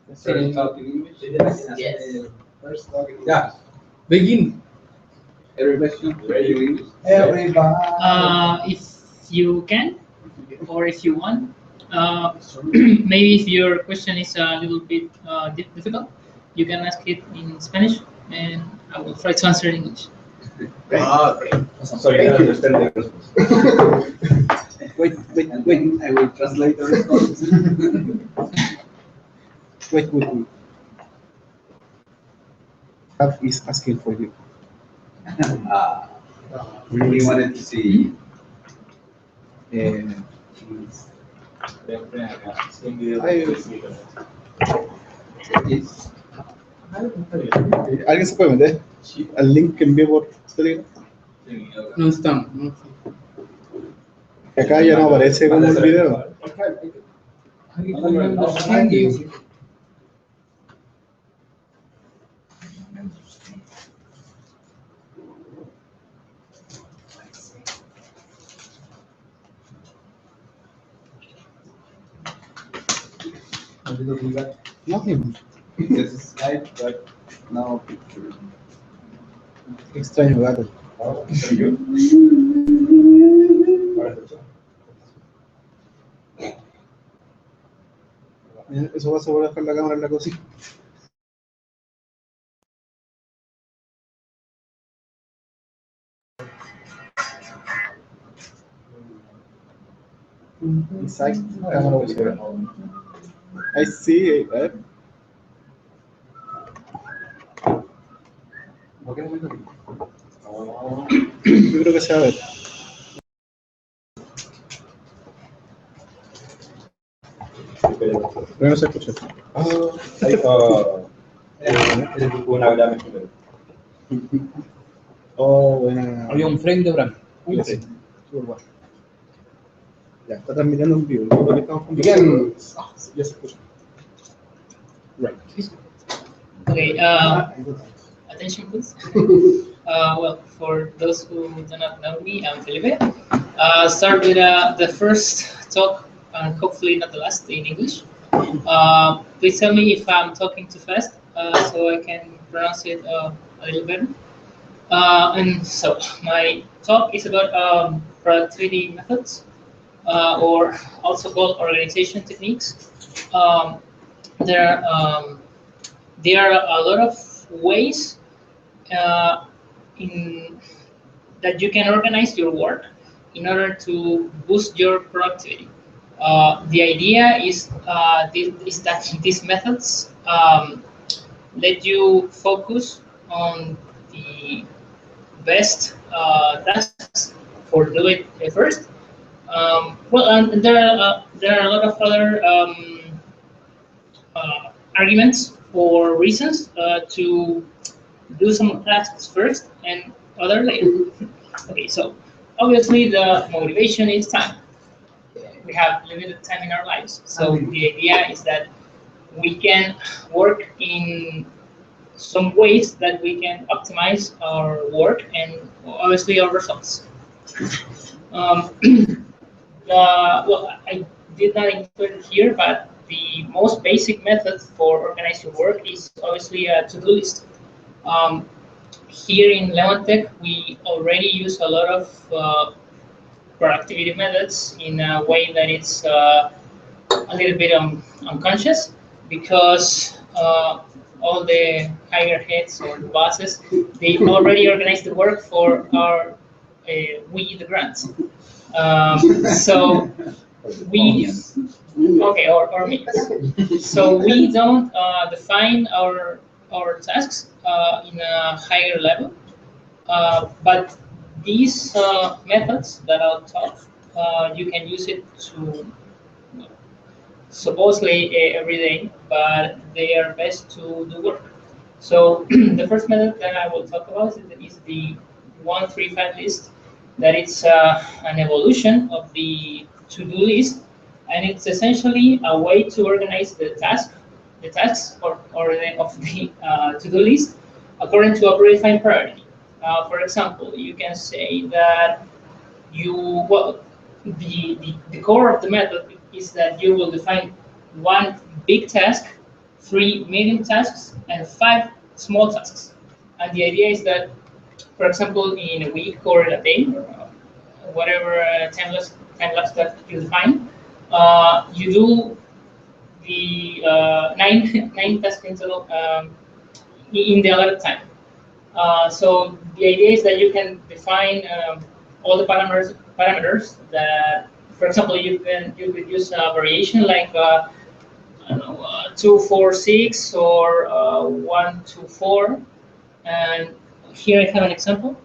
First talk in English? Yes. First talk in English. Yeah. Begin. Every question, ready in English? Everybody. If you can, or if you want, maybe if your question is a little bit difficult, you can ask it in Spanish, and I will try to answer in English. Okay. So you can understand the response. Wait. I will translate the response. wait. Have is asking for you. We wanted to see. Yes. ¿Alguien se puede meter al link que envié por Telegram? No estamos. Acá ya no aparece como el video. Nothing. It's Skype, but no picture. Extraño gato. Eso va a asegurar dejar la cámara en la cocina. Inside, cámara oscura. I see it, Yo creo que se va a ver. Pero no se escucha. Una gran primero. Oh, buena. Había un frame de Bram. Un Sí. frame. Súper bueno. Ya, está transmitiendo un vivo. Yo creo que estamos conversando. Ya se escucha. Right. Okay. Attention, please. Well, for those who do not know me, I'm Felipe. Start with the first talk, and hopefully not the last, in English. Please tell me if I'm talking too fast, so I can pronounce it a little better. And so, my talk is about productivity methods, or also called organization techniques. There are a lot of ways in that you can organize your work in order to boost your productivity. The idea is that these methods let you focus on the best tasks for do it first. Well, and there are a lot of other arguments or reasons to do some tasks first and other later. Okay, so obviously the motivation is time. We have limited time in our lives, so the idea is that we can work in some ways that we can optimize our work and obviously our results. Well, I did not include it here, but the most basic method for organizing work is obviously a to-do list. Here in Lemontech, we already use a lot of productivity methods in a way that it's a little bit unconscious, because all the higher heads or the bosses, they already organize the work for our we the grants. So we okay or me. So we don't define our tasks in a higher level, but these methods that I'll talk, you can use it to supposedly every day, but they are best to do work. So the first method that I will talk about is the 1-3-5 list. That it's an evolution of the to-do list, and it's essentially a way to organize the tasks of the to-do list according to a predefined priority. For example, you can say that the core of the method is that you will define one big task 3 medium tasks and 5 small tasks. And the idea is that, for example, in a week or in a day, whatever time lapse that you define, you do the nine tasks in total in the allotted time. So the idea is that you can define all the parameters that, for example, you could use a variation like I don't know, 2, 4, 6 or 1, 2, 4. And here I have an example.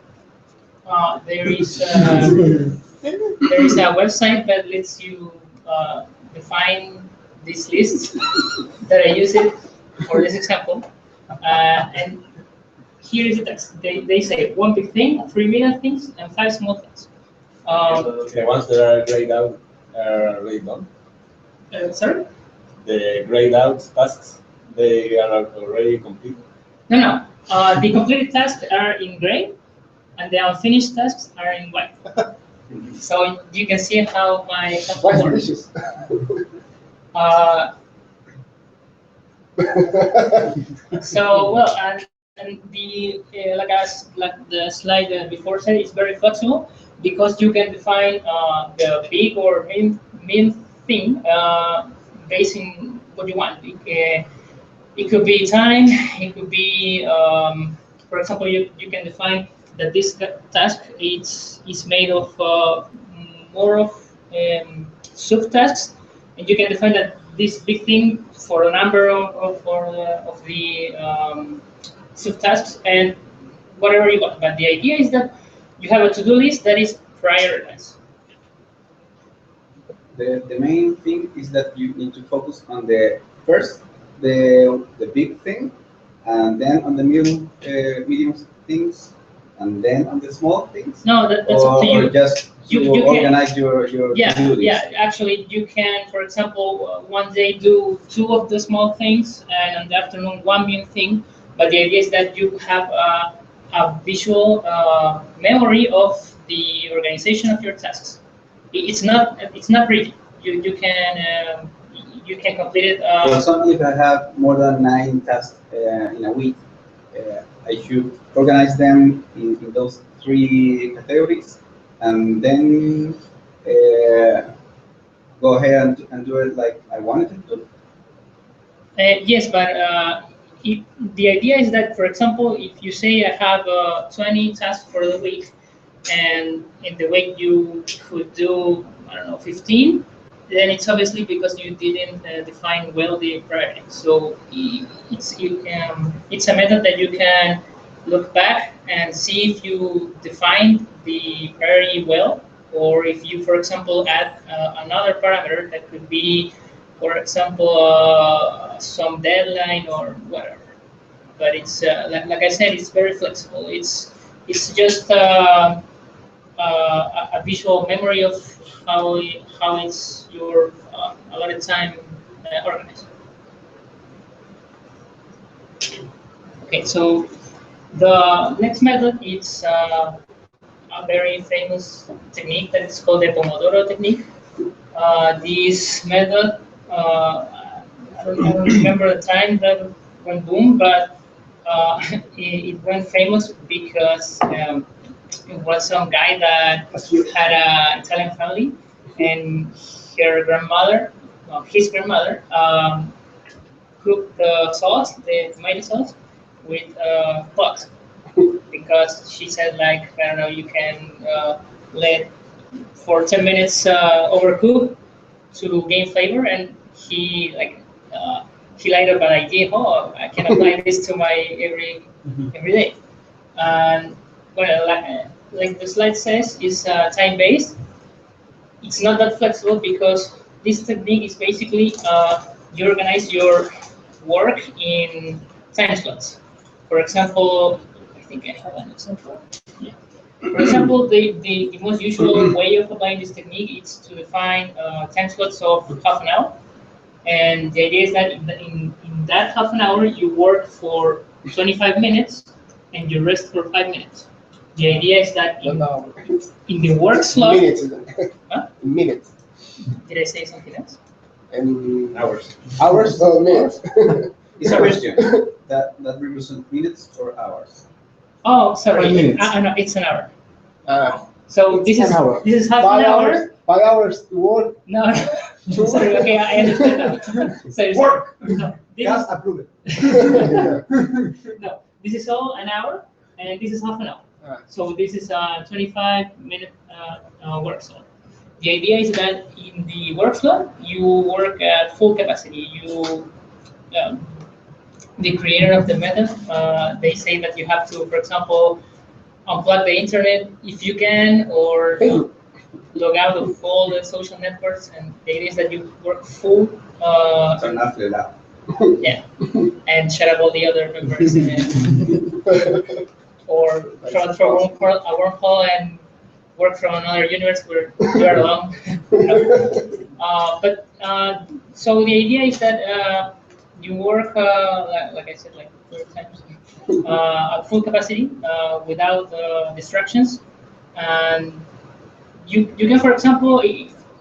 There is a website that lets you define these lists that I use it for this example. And here is the text. They say 1 big thing, 3 medium things, and 5 small things. The ones that are grayed out are already done. Sorry? The grayed out tasks, they are already complete. No. The completed tasks are in gray, and the unfinished tasks are in white. So you can see how my Why example works. delicious? So well, and the like the slide before said, it's very flexible because you can define the big or main thing based on what you want. It could be time. It could be, for example, you can define that this task is made of more of subtasks, and you can define that this big thing for a number of the subtasks and whatever you want. But the idea is that you have a to-do list that is prioritized. The main thing is that you need to focus on the first, the big thing, and then on the medium things, and then on the small things. No, that's up to you. Or just You organize your Yeah, to-do list. yeah. Actually, you can, for example, one day do 2 of the small things, and in the afternoon 1 main thing. But the idea is that you have a visual memory of the organization of your tasks. It's not rigid. You can complete it. For example, if I have more than 9 tasks in a week, I should organize them in those 3 categories, and then go ahead and do it like I wanted to do. Yes, but the idea is that, for example, if you say I have 20 tasks for the week, and in the week you could do, I don't know, 15, then it's obviously because you didn't define well the priority. So it's a method that you can look back and see if you defined the priority well, or if you, for example, add another parameter that could be, for example, some deadline or whatever. But it's like I said, it's very flexible. It's just a visual memory of how it's your a lot of time organized. Okay, so the next method is a very famous technique that is called the Pomodoro technique. This method, I don't remember the time that went boom, but it went famous because it was some guy that had an Italian family, and his grandmother, cooked the sauce, the tomato sauce, with clock, because she said, like, I don't know, you can let for 10 minutes overcook to gain flavor, and he light up an idea. Oh, I can apply this to my every day. And well, like the slide says, is time based. It's not that flexible because this technique is basically you organize your work in time slots. For example, I think I have an example. Yeah. For example, the most usual way of applying this technique is to define time slots of half an hour. And the idea is that in that half an hour, you work for 25 minutes and you rest for 5 minutes. The idea is that in the work slot... Minutes. Huh? Minutes. Did I say something else? And Hours. hours? No, minutes. It's a question. That represents minutes or hours? Oh, sorry. 5 minutes. No, it's an hour. Ah, So this is an hour. this is half 5 an hour. hours. 5 hours to work. No, no. Sorry. Okay, I understand now. So Work. no, this Gas is, approved. no, this is all an hour, and this is half an hour. Ah. So this is a 25-minute work slot. The idea is that in the work slot, you work at full capacity. Um, the creator of the method, they say that you have to, for example, unplug the internet if you can, or log out of all the social networks. And the idea is that you work full, Turn off the lab. yeah, and shut up all the other members, or throw a wormhole and work from another universe where you are alone. So the idea is that you work, like I said, like 4 times at full capacity without distractions, and you can, for example,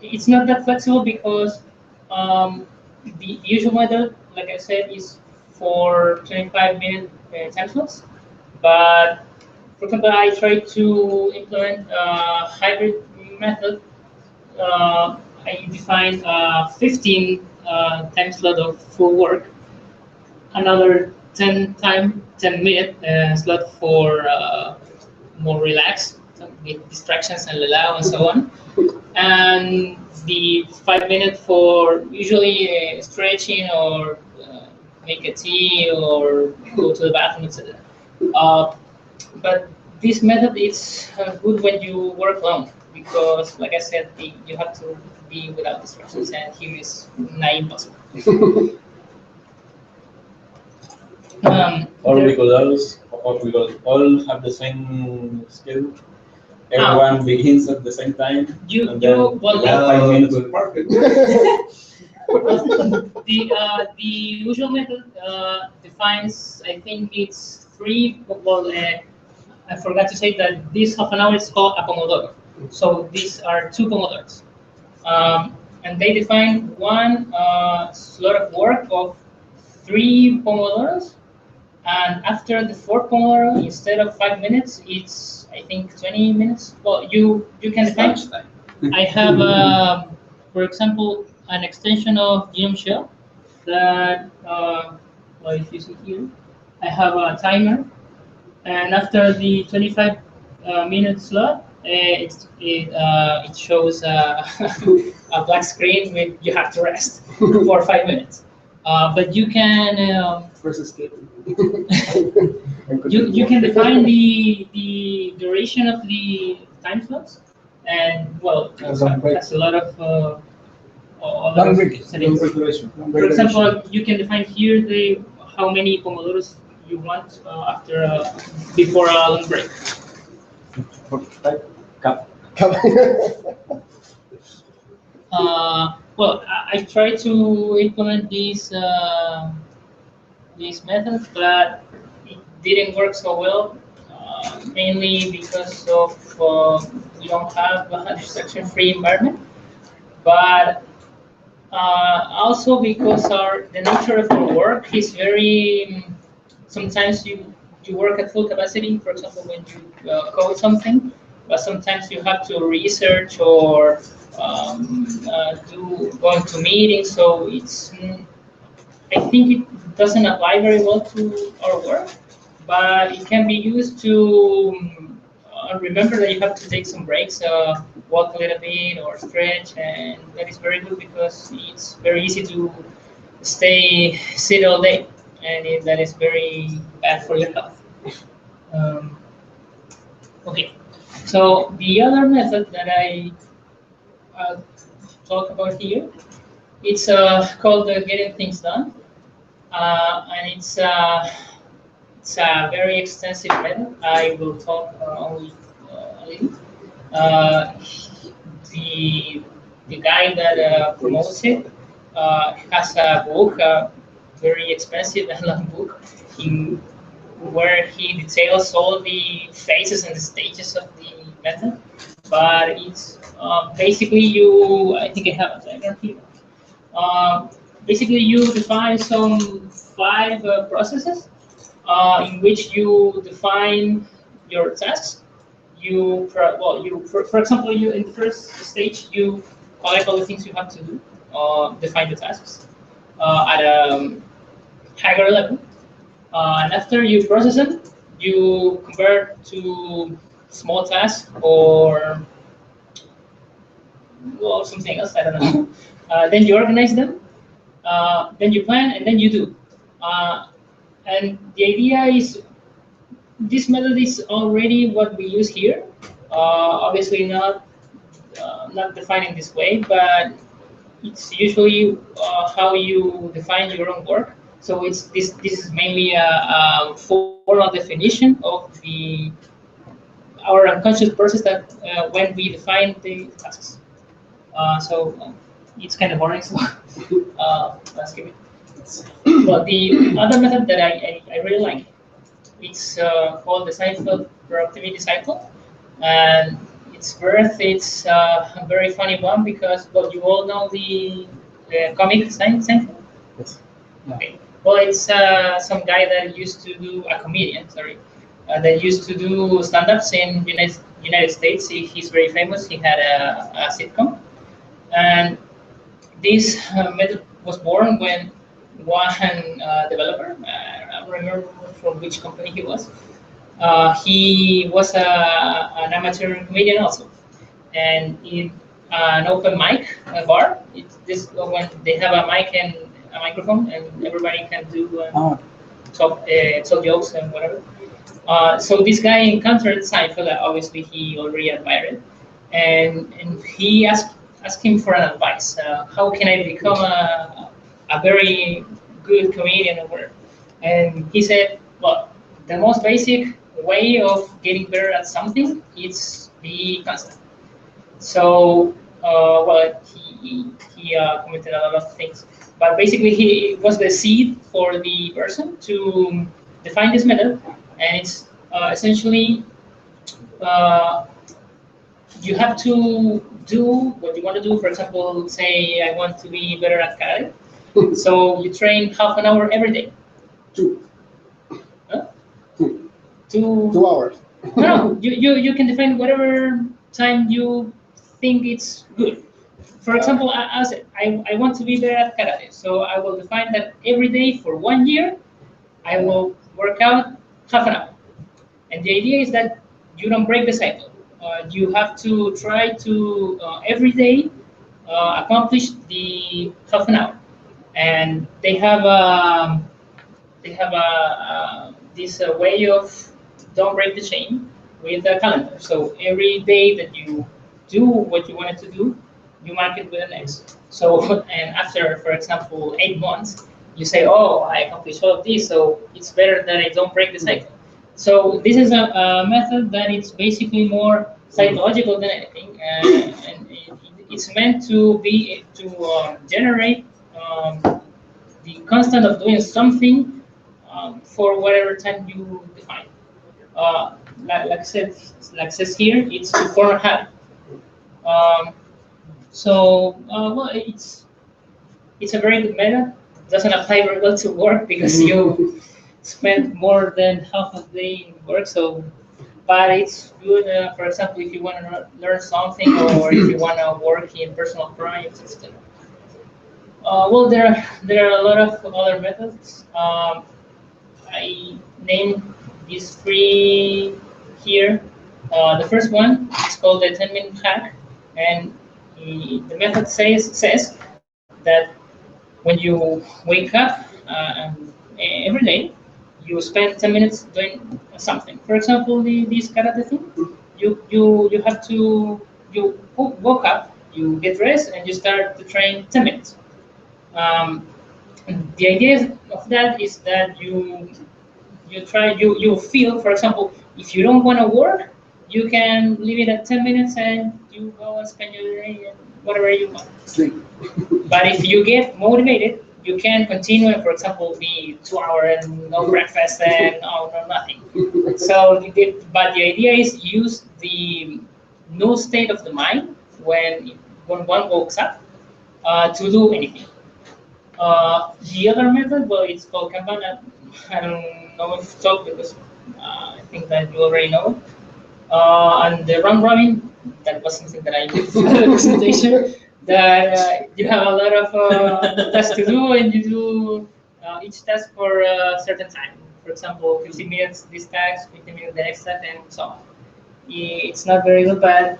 it's not that flexible because the usual method, like I said, is for 25-minute time slots, but for example, I try to implement a hybrid method. I define 15 time slot of full work, another 10-minute slot for more relaxed, with distractions and allow and so on, and the 5 minute for usually stretching or make a tea or go to the bathroom, etc. But this method is good when you work alone because, like I said, you have to be without distractions, and here is nigh impossible. Or there- because all have the same schedule. Everyone begins at the same time. You- and you- then well, we have 5 minutes. Perfect. the usual method defines, I think it's three. Well, I forgot to say that this half an hour is called a pomodoro. So these are two pomodoros, and they define one slot of work of 3 pomodoros. And after the fourth pomodoro, instead of 5 minutes, it's I think 20 minutes. Well, you can define. Lunchtime. I have, for example, an extension of genome shell that, well, if you see here, I have a timer, and after the 25-minute slot, it shows a black screen with you have to rest for 5 minutes. But you can First escape. you can define the duration of the time slots, and well, that's a lot of Long break. settings. Regulation. For example, you can define here how many pomodoros you want after before a long break. Well, I try to implement these methods, but it didn't work so well, mainly because of we don't have a distraction-free environment, but also because the nature of our work is very. Sometimes you work at full capacity, for example, when you code something, but sometimes you have to research or go into meetings. So I think it doesn't apply very well to our work, but it can be used to remember that you have to take some breaks, walk a little bit or stretch, and that is very good because it's very easy to sit all day, and that is very bad for your health. Okay, so the other method that I talk about here, it's called getting things done, and it's a very extensive method. I will talk only a little. Uh, the guy that promotes it has a book, a very expensive and long book, in where he details all the phases and the stages of the method. But it's basically I think I have a diagram here. Basically, you define some 5 processes in which you define your tasks. For example, you in the first stage you collect all the things you have to do, define the tasks at a higher level, and after you process them, you convert to small tasks or well something else. I don't know. Then you organize them, then you plan, and then you do. And the idea is this method is already what we use here. Obviously not defined in this way, but it's usually how you define your own work. So it's this is mainly a formal definition of our unconscious process that when we define the tasks. So it's kind of boring. So let's skip it. But the other method that I really like, it's called the Seinfeld productivity cycle, and its birth. It's a very funny one because well, you all know the comic Seinfeld. Yes. Okay. Well, it's some guy that used to do a comedian. Sorry, that used to do stand-ups in United States. He's very famous. He had a sitcom, and this method was born when one developer, I don't remember from which company he was an amateur comedian also, and in an open mic bar, it's this when they have a mic and a microphone, and everybody can do talk jokes and whatever. So this guy encountered Seinfeld. Obviously, he already admired, and he asked him for an advice. How can I become a very good comedian or whatever? And he said, well, the most basic way of getting better at something is be constant. So, well, he commented a lot of things, but basically he was the seed for the person to define this method, and it's essentially you have to do what you want to do. For example, say I want to be better at karate, so you train half an hour every day. Two. Huh? Two. 2 hours. No, you can define whatever time you think it's good. For example, I said I want to be better at karate, so I will define that every day for 1 year, I will work out half an hour. And the idea is that you don't break the cycle. You have to try to every day accomplish the half an hour. And they have this way of don't break the chain with a calendar. So every day that you do what you wanted to do, you mark it with an X. So and after, for example, 8 months, you say, oh, I accomplished all of this, so it's better that I don't break the cycle. So this is a method that it's basically more psychological than anything, and it's meant to generate the constant of doing something for whatever time you define. Like says here, it's to form a habit. Well, it's a very good method. It doesn't apply very well to work because you spend more than half a day in work. So, but it's good. For example, if you want to learn something or if you want to work in personal projects, etc. Well, there are a lot of other methods. I named these 3 here. The first one is called the 10-minute hack, and the method says that when you wake up every day, you spend 10 minutes doing something. For example, this karate thing, you have to woke up, you get dressed, and you start to train 10 minutes. The idea of that is that you feel, for example, if you don't want to work, you can leave it at 10 minutes and you go and spend your day and whatever you want. Sleep. But if you get motivated, you can continue, for example, be 2 hours and no breakfast and no nothing. So, but the idea is use the new state of the mind when one wakes up to do anything. The other method, well, it's called Kanban. I don't know if to talk because I think that you already know. And the round robin, that was something that I did for the presentation. That you have a lot of tasks to do, and you do each task for a certain time. For example, 15 minutes this task, 15 minutes the next task, and so on. It's not very good, but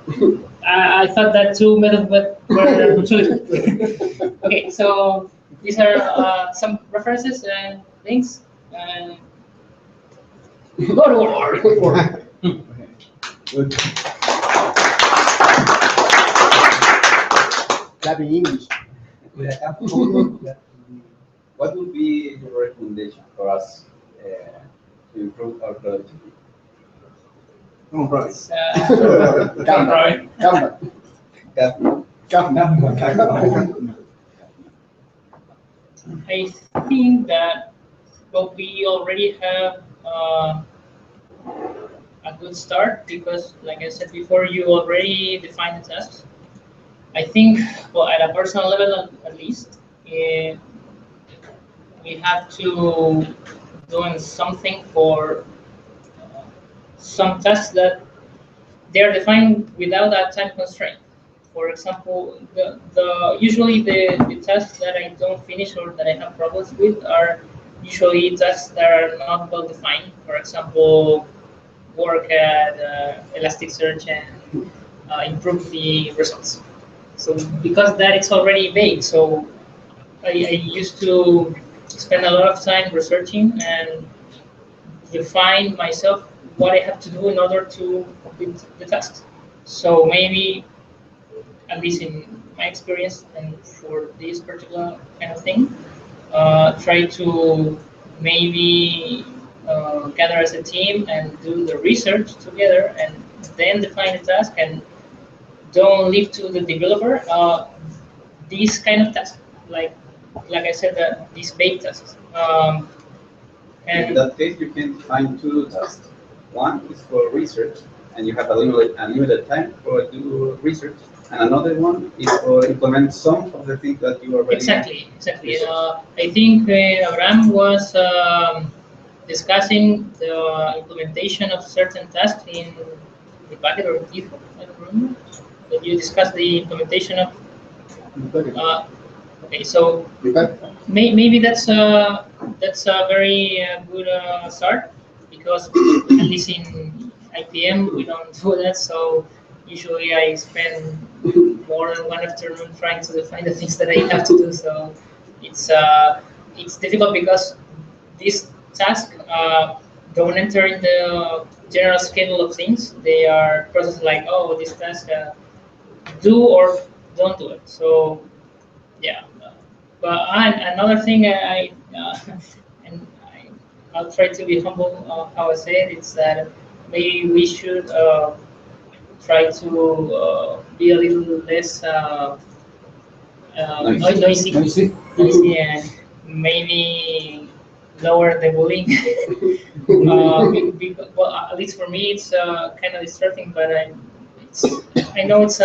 I thought that two methods were mutually good. Okay, so these are some references and links. And go to work. Good. Clapping English. What would be your recommendation for us to improve our productivity? Come on, bro. Right. Come. I think that well, we already have a good start because, like I said before, you already defined the tasks. I think, well, at a personal level at least, we have to doing something for some tasks that they are defined without a time constraint. For example, usually the tasks that I don't finish or that I have problems with are usually tasks that are not well defined. For example, work at Elasticsearch and improve the results. So because that it's already vague, so I used to spend a lot of time researching and define myself what I have to do in order to complete the tasks. So maybe, at least in my experience and for this particular kind of thing, try to maybe gather as a team and do the research together and then define the task and don't leave to the developer these kind of tasks, like I said, these vague tasks. In And that case, you can find two tasks. One is for research, and you have a limited time for do research, and another one is for implement some of the things that you already exactly. I think Abraham was discussing the implementation of certain tasks in the bucket or GitHub. I don't remember. But you discussed the implementation of. Okay, so maybe that's a very good start because at least in IPM we don't do that. So usually I spend more than one afternoon trying to define the things that I have to do. So it's difficult because these tasks don't enter in the general schedule of things. They are processed like, oh, this task do or don't do it. So yeah. But another thing and I'll try to be humble how I say it. It's that maybe we should try to be a little less noisy, and maybe lower the bullying. Well, at least for me, it's kind of distracting, but I know it's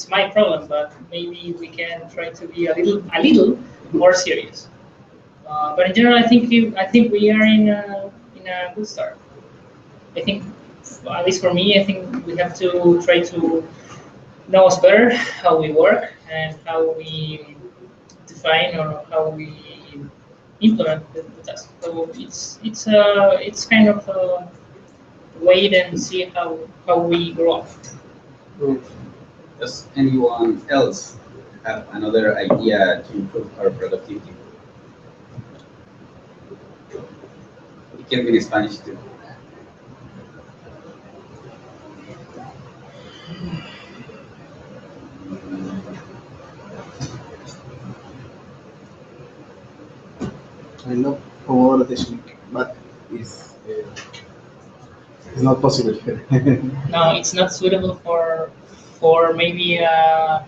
my problem, but maybe we can try to be a little more serious. But in general, I think we are in a good start. I think, at least for me, I think we have to try to know us better, how we work, and how we define or how we implement the task. So it's kind of wait and see how we grow up. Does anyone else have another idea to improve our productivity? It can be in Spanish too. I know for the technique, but it's not possible here. No, it's not suitable for maybe a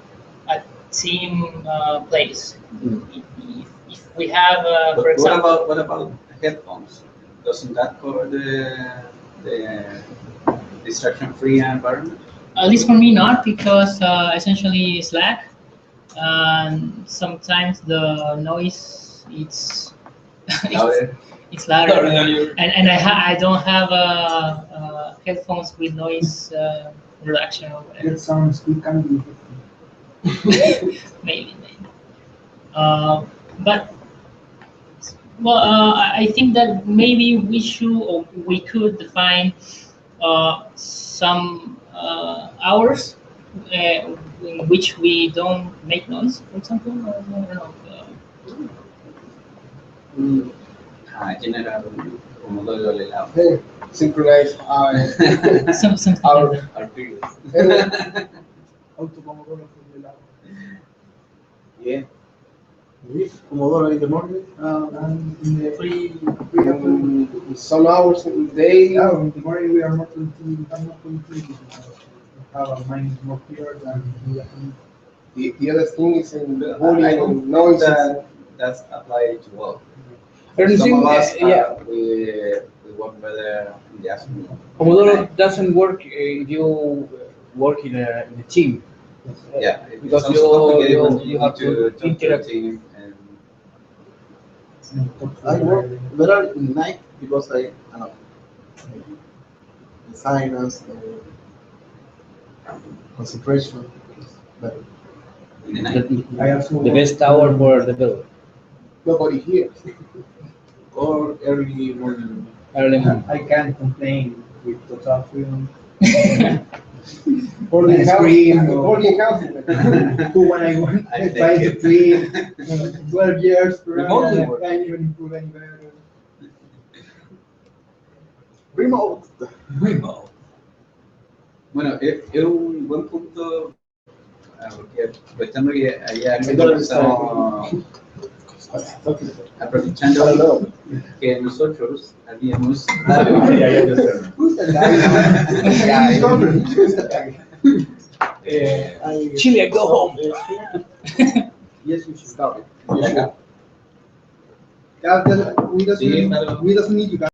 team place. If we have, But for example, what about headphones? Doesn't that cover the distraction-free environment? at least for me, not because essentially Slack and sometimes the noise Louder. it's louder, Louder than you. and I don't have headphones with noise reduction or whatever. That sounds good. Can be. Maybe. But well, I think that maybe we should or we could define some hours in which we don't make noise, for example. I don't know. General Pomodoro Lelao. Hey, synchronize our Something Our- like that. Our periods. auto Pomodoro for the lab. Yeah. With Pomodoro in the morning and in the free some hours in the day. Yeah, in the morning we are not going to we have our mind more clear than in the afternoon. The other thing is in the I volume don't and noise. that that's applied to all. But Some of us, yeah, we work better in the afternoon. Pomodoro doesn't work if you work in a team. Yeah, Because it's also complicated you- when you have need to talk to a interact. team and I work better in night because I don't know, the sinus, concentration is better. in the night. I also The best hour for developer. nobody here or early morning. Early morning. I can't complain with total freedom. Or the the house, screen, or the house. Who when I want I try take to it. clean 12 years Remotely I work. can't even improve any better. Remote. Remote. Bueno, es un buen punto, porque aprovechando que allá aprovechando que nosotros habíamos Who's the guy? Who's the guy? Chile, go home. Yes, we should stop it. You should. Yeah, we Sí, doesn't claro. we doesn't need you guys.